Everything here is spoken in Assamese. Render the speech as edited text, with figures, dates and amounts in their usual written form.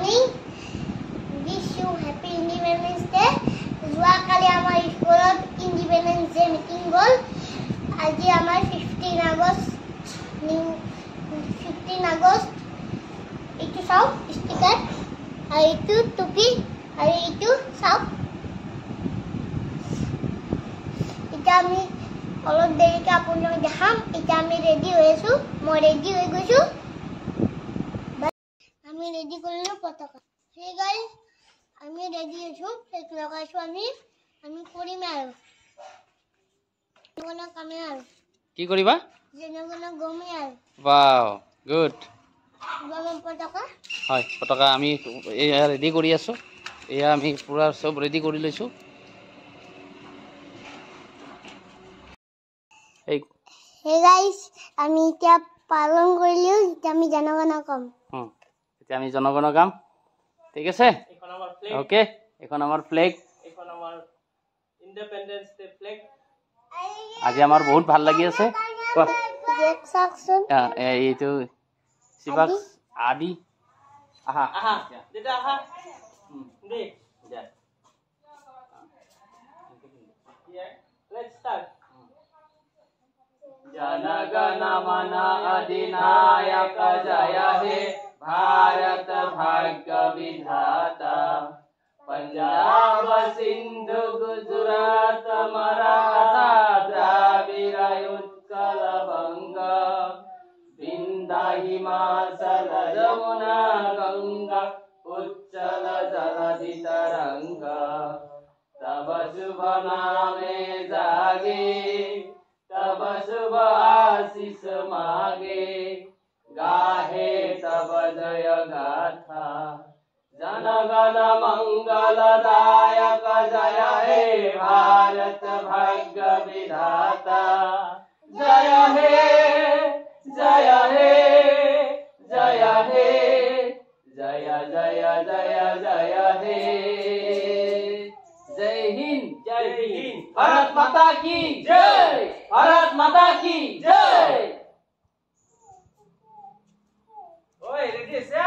morning. Wish you happy Independence Day. যোৱাকালি আমাৰ স্কুলত ইণ্ডিপেণ্ডেন্স ডে মিটিং গ'ল। আজি আমাৰ 15 আগষ্ট এইটো চাওক ষ্টিকাৰ আৰু এইটো টুপি আৰু এইটো চাওক। এতিয়া আমি অলপ দেৰিকৈ আপোনাক দেখাম। এতিয়া আমি ৰেডি হৈ আছো, মই ৰেডি হৈ গৈছো। আমি ৰেডি কৰিলো পতাকা। সেই গাইজ আমি ৰেডি আছো, ফ্লেগ লগাইছো। আমি কৰিম আৰু কামে আৰু কি কৰিবা? জনগণক গমে আৰু ওয়াও গুড। পতাকা হয়, পতাকা আমি এয়া ৰেডি কৰি আছো। এয়া আমি পুৰা সব ৰেডি কৰি লৈছো। হে গাইজ আমি এতিয়া পালন কৰিলো। এতিয়া আমি জনগণক কম। এতিয়া আমি জনগণৰ গাম। ঠিক আছে, ওকে। এখন আমাৰ ফ্লেগ, এখন আমাৰ ইন্ডিপেন্ডেন্স ডে ফ্লেগ। আজি আমাৰ বহুত ভাল লাগি আছে। এইটো শিৱাক আদি আহা আহা দেতা আহা দে যা। Let's start. जनगण मन अधिनायक जय हे भारत भाग्य विधाता। पंजाब सिंधु गुजरात मराठा द्राविड़ उत्कल बंग विंध्य हिमाचल यमुना गंगा उच्चल जलधि तरंगा। तब शुभ नामे जागे, तब शुभ आशीष मागे, गाहे तब जय गाथा। जनगण मंगलदायक जय हे भारत भाग्य विधाता। जय हे जय हे जय हे जय जय जय जय हे। जय हिंद, जय हिंद। भारत माता की जय, भारत माता की जय। ओए रेडी से